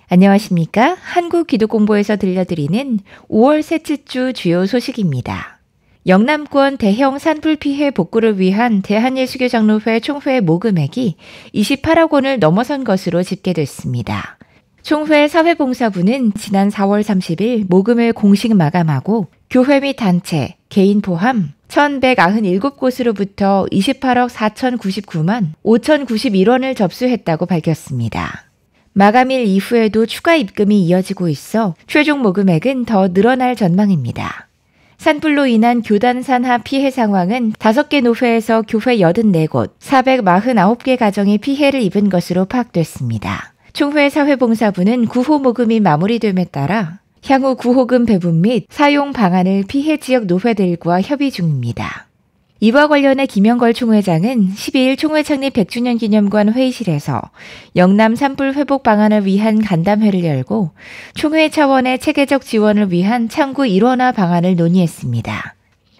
안녕하십니까? 한국기독공보에서 들려드리는 5월 셋째 주 주요 소식입니다. 영남권 대형 산불 피해 복구를 위한 대한예수교장로회 총회 모금액이 28억 원을 넘어선 것으로 집계됐습니다. 총회 사회봉사부는 지난 4월 30일 모금을 공식 마감하고 교회 및 단체, 개인 포함 1,197곳으로부터 28억 4,099만 5,091원을 접수했다고 밝혔습니다. 마감일 이후에도 추가 입금이 이어지고 있어 최종 모금액은 더 늘어날 전망입니다. 산불로 인한 교단 산하 피해 상황은 5개 노회에서 교회 84곳, 449개 가정이 피해를 입은 것으로 파악됐습니다. 총회 사회봉사부는 구호 모금이 마무리됨에 따라 향후 구호금 배분 및 사용 방안을 피해 지역 노회들과 협의 중입니다. 이와 관련해 김영걸 총회장은 12일 총회 창립 100주년 기념관 회의실에서 영남 산불 회복 방안을 위한 간담회를 열고 총회 차원의 체계적 지원을 위한 창구 일원화 방안을 논의했습니다.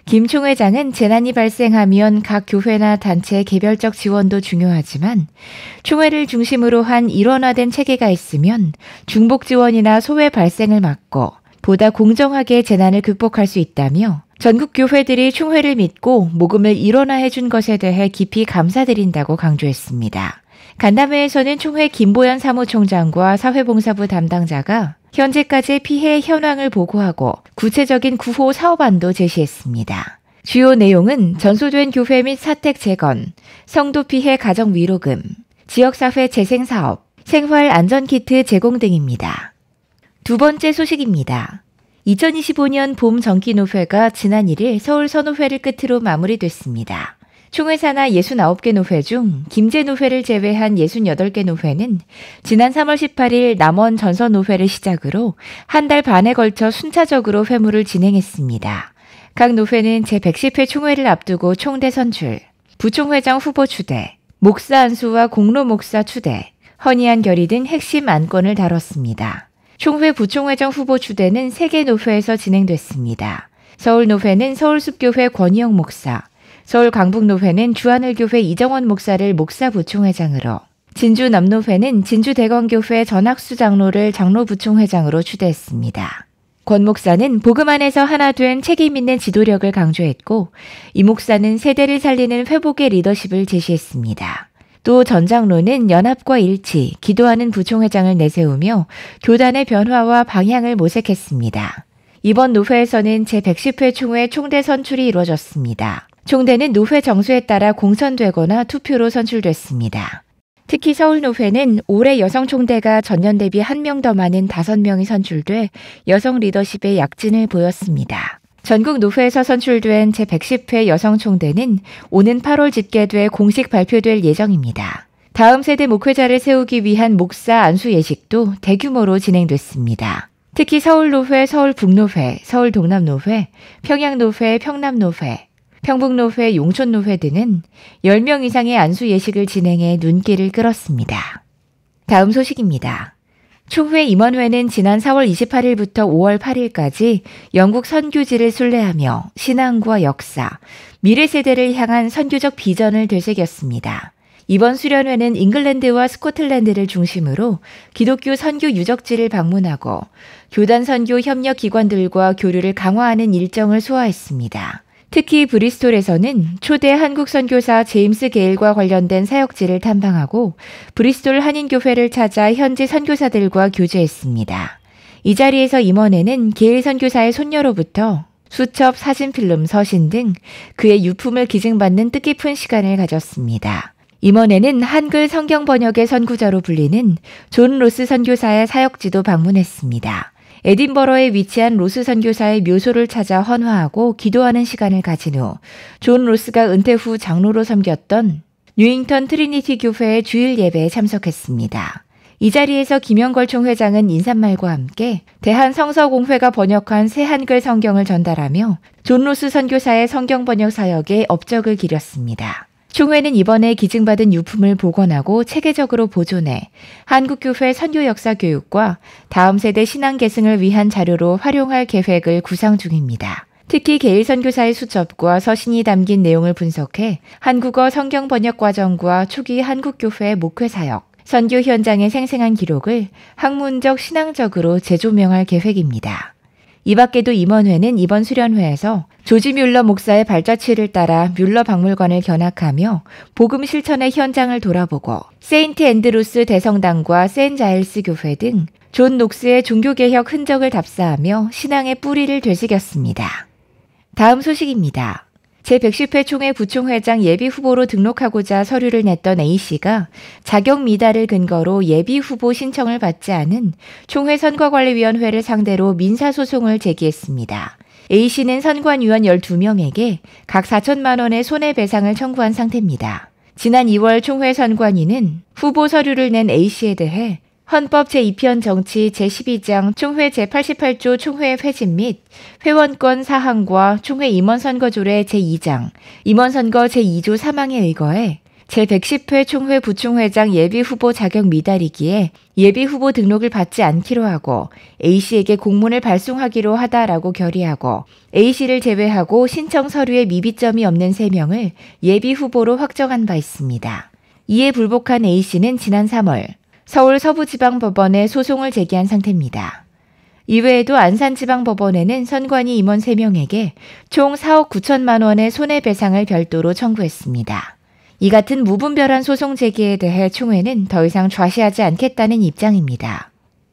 김 총회장은 재난이 발생하면 각 교회나 단체의 개별적 지원도 중요하지만 총회를 중심으로 한 일원화된 체계가 있으면 중복 지원이나 소외 발생을 막고 보다 공정하게 재난을 극복할 수 있다며 전국 교회들이 총회를 믿고 모금을 일원화해 준 것에 대해 깊이 감사드린다고 강조했습니다. 간담회에서는 총회 김보연 사무총장과 사회봉사부 담당자가 현재까지의 피해 현황을 보고하고 구체적인 구호 사업안도 제시했습니다. 주요 내용은 전소된 교회 및 사택 재건, 성도 피해 가정 위로금, 지역사회 재생사업, 생활안전키트 제공 등입니다. 두 번째 소식입니다. 2025년 봄 정기노회가 지난 1일 서울 선호회를 끝으로 마무리됐습니다. 총회 산하 69개 노회 중 김제노회를 제외한 68개 노회는 지난 3월 18일 남원 전서노회를 시작으로 한 달 반에 걸쳐 순차적으로 회무를 진행했습니다. 각 노회는 제110회 총회를 앞두고 총대 선출, 부총회장 후보 추대, 목사 안수와 공로 목사 추대, 헌의안 결의 등 핵심 안건을 다뤘습니다. 총회 부총회장 후보 추대는 3개 노회에서 진행됐습니다. 서울노회는 서울숲교회 권희영 목사, 서울 강북노회는 주하늘교회 이정원 목사를 목사 부총회장으로, 진주 남노회는 진주대건교회 전학수 장로를 장로 부총회장으로 추대했습니다. 권 목사는 복음 안에서 하나 된 책임 있는 지도력을 강조했고, 이 목사는 세대를 살리는 회복의 리더십을 제시했습니다. 또 전 장로는 연합과 일치, 기도하는 부총회장을 내세우며 교단의 변화와 방향을 모색했습니다. 이번 노회에서는 제110회 총회 총대 선출이 이루어졌습니다. 총대는 노회 정수에 따라 공천되거나 투표로 선출됐습니다. 특히 서울노회는 올해 여성 총대가 전년 대비 1명 더 많은 5명이 선출돼 여성 리더십의 약진을 보였습니다. 전국 노회에서 선출된 제110회 여성 총대는 오는 8월 집계돼 공식 발표될 예정입니다. 다음 세대 목회자를 세우기 위한 목사 안수 예식도 대규모로 진행됐습니다. 특히 서울노회, 서울북노회, 서울동남노회, 평양노회, 평남노회, 평북노회, 용촌노회 등은 10명 이상의 안수 예식을 진행해 눈길을 끌었습니다. 다음 소식입니다. 총회 임원회는 지난 4월 28일부터 5월 8일까지 영국 선교지를 순례하며 신앙과 역사, 미래 세대를 향한 선교적 비전을 되새겼습니다. 이번 수련회는 잉글랜드와 스코틀랜드를 중심으로 기독교 선교 유적지를 방문하고 교단 선교 협력 기관들과 교류를 강화하는 일정을 소화했습니다. 특히 브리스톨에서는 초대 한국 선교사 제임스 게일과 관련된 사역지를 탐방하고 브리스톨 한인교회를 찾아 현지 선교사들과 교제했습니다. 이 자리에서 임원회는 게일 선교사의 손녀로부터 수첩, 사진필름, 서신 등 그의 유품을 기증받는 뜻깊은 시간을 가졌습니다. 임원회는 한글 성경 번역의 선구자로 불리는 존 로스 선교사의 사역지도 방문했습니다. 에딘버러에 위치한 로스 선교사의 묘소를 찾아 헌화하고 기도하는 시간을 가진 후 존 로스가 은퇴 후 장로로 섬겼던 뉴잉턴 트리니티 교회의 주일 예배에 참석했습니다. 이 자리에서 김영걸 총회장은 인사말과 함께 대한성서공회가 번역한 새 한글 성경을 전달하며 존 로스 선교사의 성경 번역 사역에 업적을 기렸습니다. 총회는 이번에 기증받은 유품을 복원하고 체계적으로 보존해 한국교회 선교 역사 교육과 다음 세대 신앙 계승을 위한 자료로 활용할 계획을 구상 중입니다. 특히 게일 선교사의 수첩과 서신이 담긴 내용을 분석해 한국어 성경 번역 과정과 초기 한국교회 목회 사역, 선교 현장의 생생한 기록을 학문적, 신앙적으로 재조명할 계획입니다. 이 밖에도 임원회는 이번 수련회에서 조지 뮬러 목사의 발자취를 따라 뮬러 박물관을 견학하며 복음 실천의 현장을 돌아보고 세인트 앤드루스 대성당과 센 자일스 교회 등 존 녹스의 종교개혁 흔적을 답사하며 신앙의 뿌리를 되새겼습니다. 다음 소식입니다. 제110회 총회 부총회장 예비후보로 등록하고자 서류를 냈던 A씨가 자격 미달을 근거로 예비후보 신청을 받지 않은 총회 선거관리위원회를 상대로 민사소송을 제기했습니다. A씨는 선관위원 12명에게 각 4천만 원의 손해배상을 청구한 상태입니다. 지난 2월 총회 선관위는 후보 서류를 낸 A씨에 대해 헌법 제2편 정치 제12장 총회 제88조 총회 회진 및 회원권 사항과 총회 임원선거조례 제2장 임원선거 제2조 3항에 의거해 제110회 총회 부총회장 예비후보 자격 미달이기에 예비후보 등록을 받지 않기로 하고 A씨에게 공문을 발송하기로 하다라고 결의하고 A씨를 제외하고 신청 서류에 미비점이 없는 3명을 예비후보로 확정한 바 있습니다. 이에 불복한 A씨는 지난 3월 서울 서부지방법원에 소송을 제기한 상태입니다. 이외에도 안산지방법원에는 선관위 임원 3명에게 총 4억 9천만 원의 손해배상을 별도로 청구했습니다. 이 같은 무분별한 소송 제기에 대해 총회는 더 이상 좌시하지 않겠다는 입장입니다.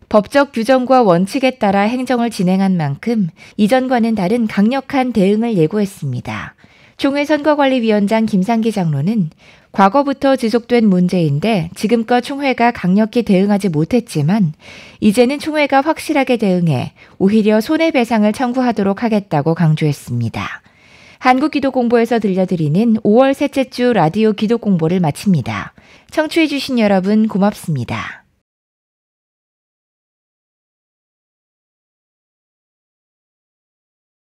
법적 규정과 원칙에 따라 행정을 진행한 만큼 이전과는 다른 강력한 대응을 예고했습니다. 총회 선거관리위원장 김상기 장로는 과거부터 지속된 문제인데 지금껏 총회가 강력히 대응하지 못했지만 이제는 총회가 확실하게 대응해 오히려 손해배상을 청구하도록 하겠다고 강조했습니다. 한국기도공보에서 들려드리는 5월 셋째 주 라디오 기도공보를 마칩니다. 청취해주신 여러분 고맙습니다.